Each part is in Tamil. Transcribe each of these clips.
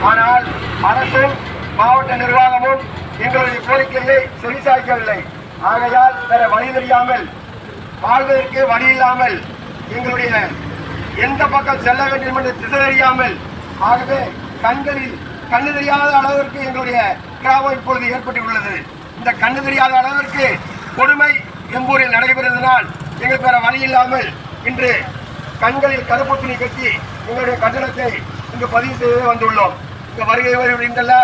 ஆனால் அரசும் மாவட்ட நிர்வாகமும் எங்களுடைய கோரிக்கையை செவிசாய்க்கவில்லை. ஆகையால் வேற வழி தெரியாமல் வாழ்வதற்கு வழி இல்லாமல் எங்களுடைய எந்த பக்கம் செல்ல வேண்டும் என்று திசை தெரியாமல் ஆகவே கண்ணு தெரியாத அளவிற்கு எங்களுடைய கிராமம் இப்பொழுது ஏற்பட்டுள்ளது. இந்த கண்ணு தெரியாத அளவிற்கு கொடுமை எம்பூரில் நடைபெறுவதனால் எங்களுக்கு வேற வழி இல்லாமல் இன்று கண்களில் கருப்பு துணி கட்டி எங்களுடைய கண்டனத்தை இங்கு பதிவு செய்து வந்துள்ளோம். இங்கு வருகை வருகின்ற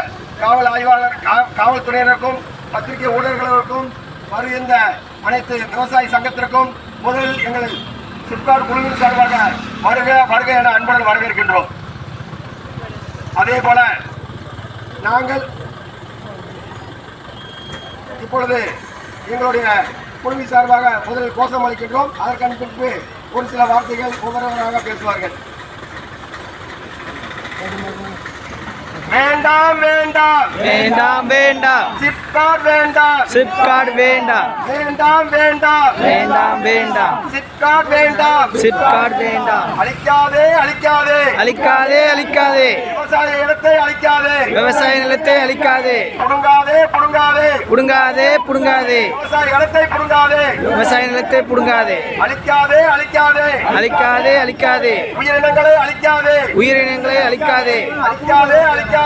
காவல் ஆய்வாளர் காவல்துறையினருக்கும் பத்திரிகை ஊழியர்களுக்கும் வருகின்ற அனைத்து விவசாய சங்கத்திற்கும் முதலில் எங்கள் சிப்காட் குழுவின் சார்பாக வருக வருக என அன்புடன் வரவேற்கின்றோம். அதே போல நாங்கள் இப்பொழுது எங்களுடைய குழுவின் சார்பாக முதலில் கோஷம் அளிக்கின்றோம். அதற்கு பின்பு ஒரு சில வார்த்தைகள் ஒவ்வொருவராக பேசுவார்கள். வேண்டாம் வேண்டாம் வேண்டாம் வேண்டாம் சிப்காட் வேண்டாம் சிப்காட் வேண்டாம் வேண்டாம் வேண்டாம் வேண்டாம் வேண்டாம் சிப்காட் வேண்டாம் சிப்காட் வேண்டாம் அழிக்காதே அழிக்காதே அழிக்காதே அழிக்காதே விவசாய இடத்தை அழிக்காதே விவசாய நிலத்தை அழிக்காதே புடுங்காதே புடுங்காதே புடுங்காதே புடுங்காதே விவசாய இடத்தை புடுங்காதே விவசாய நிலத்தை புடுங்காதே அழிக்காதே அழிக்காதே அழிக்காதே அழிக்காதே உயிரினங்களை அழிக்காதே உயிரினங்களை அழிக்காதே அழிக்காதே அழிக்காதே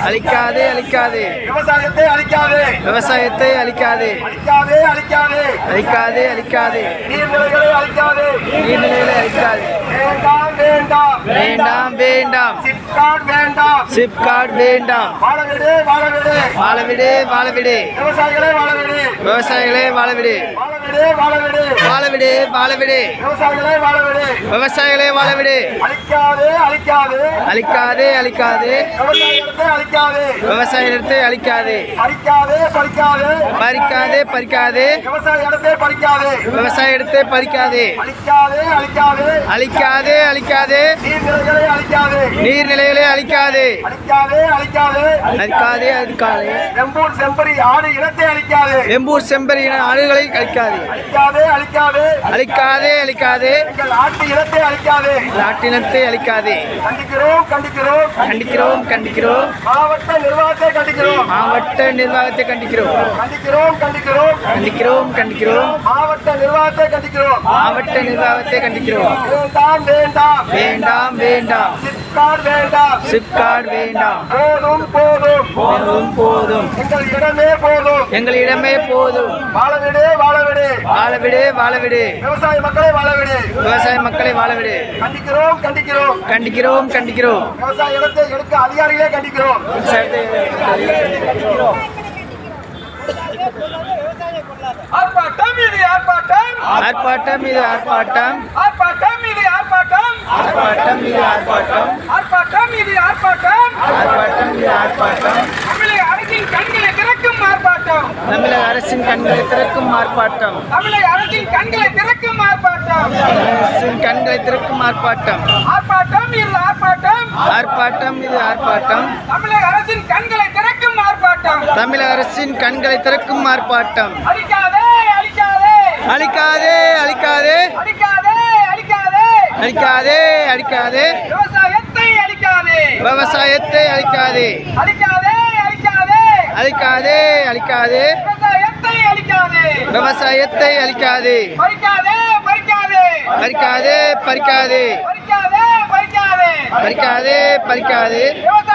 அழிக்காதே அழிக்காதே விவசாயத்தை அழிக்காதே விவசாயத்தை அழிக்காதே அழிக்காதே அழிக்காதே அழிக்காதே அழிக்காதே நீர்நிலைகளை அழிக்காதே நீர்நிலைகளை அழிக்காதே வேண்டாம் வேண்டாம் வேண்டாம் வேண்டாம் சிப்காட் வேண்டாம் சிப்காட் வேண்டாம் வாழவிடு வாழவிடு வாழவிடு வாழவிடு விவசாயிகளை வாழவிடு விவசாயிகளை வாழவிடு வாழவிடு வாழவிடு வாழவிடு வாழவிடு விவசாயிகளை வாழவிடு விவசாயிகளை வாழவிடு அழிக்காதே அழிக்காதே அழிக்காதே அழிக்காதே விவசாயத்தை அழிக்காதே விவசாய நிலத்தை அழிக்காதே பறிக்காதே பறிக்காதே பறிக்காதே பறிக்காதே விவசாய இடத்தை பறிக்காதே விவசாய இடத்தை பறிக்காதே அழிக்காதே அழிக்காதே அழிக்காதே அழிக்காதே நீர்நிலைகளை அழிக்காதே நீர்நிலைகளை அழிக்காதே அழிக்காதே அழிக்காதே அழிக்காதே அழிக்காதே வெம்பூர் செம்பரி ஆடு இனத்தை அழிக்காதே வெம்பூர் செம்பரி இன ஆடுகளை அழிக்காதே அழிக்காதே அழிக்காதே அழிக்காதே அழிக்காதே எங்கள் ஆட்டு இனத்தை அழிக்காதே நாட்டினத்தை அழிக்காதே கண்டிக்கிறோம் கண்டிக்கிறோம் கண்டிக்கிறோம் கண்டிக்கிறோம் மாவட்ட நிர்வாகத்தை கண்டிக்கிறோம் மாவட்ட நிர்வாகத்தை கண்டிக்கிறோம் கண்டிக்கிறோம் கண்டிக்கிறோம் கண்டிக்கிறோம் கண்டிக்கிறோம் மாவட்ட நிர்வாகத்தை கண்டிக்கிறோம் மாவட்ட நிர்வாகத்தை கண்டிக்கிறோம் வேண்டாம் வேண்டாம் வேண்டாம் வேண்டாம் சிப்காட் வேண்டாம் சிப்காட் வேண்டாம் போதும் போதும் போதும் போதும் எங்கள் இடமே போதும் எங்களிடமே போதும் வாழவிடு வாழவிடு வாழவிடு வாழவிடு விவசாய மக்களை வாழவிடு விவசாய மக்களை வாழவிடு கண்டிக்கிறோம் கண்டிக்கிறோம் கண்டிக்கிறோம் கண்டிக்கிறோம் விவசாய இடத்தை எடுக்க அதிகாரிகளே கண்டிக்கிறோம் ஆர்ப்பாட்டம் இது ஆர்ப்பாட்டம் ஆர்ப்பாட்டம் இது ஆர்ப்பாட்டம் ஆர்ப்பாட்டம் இது ஆர்ப்பாட்டம் ஆர்ப்பாட்டம் இது ஆர்ப்பாட்டம் ஆர்ப்பாட்டம் இது ஆர்ப்பாட்டம் ஆர்ப்பாட்டம் இது ஆர்ப்பாட்டம் தமிழக அரசின் கண்களை திறக்கும் ஆர்ப்பாட்டம் தமிழக அரசின் கண்களை திறக்கும் ஆர்ப்பாட்டம் தமிழக அரசின் கண்களை திறக்கும் ஆர்ப்பாட்டம் அரசின் கண்களை திறக்கும் ஆர்ப்பாட்டம் ஆர்ப்பாட்டம் இது ஆர்ப்பாட்டம் ஆர்ப்பாட்டம் இது ஆர்ப்பாட்டம் தமிழக அரசின் கண்களை திறக்கும் ஆர்ப்பாட்டம் தமிழக அரசின் கண்களை திறக்கும் ஆர்ப்பாட்டம் அழிக்காதே அழிக்காதே அழிக்காதே அழிக்காதே அழிக்காதே அழிக்காதே அழிக்காதே அழிக்காதே விவசாயத்தை அழிக்காதே விவசாயத்தை அழிக்காதே அழிக்காதே அழிக்காதே அழிக்காதே அழிக்காதே விவசாயத்தை அழிக்காதே விவசாயத்தை அழிக்காதே பறிக்காதே பறிக்காதே பறிக்காதே பறிக்காதே பறிக்காதே பறிக்காதே பறிக்காதே பறிக்காதே விவசாய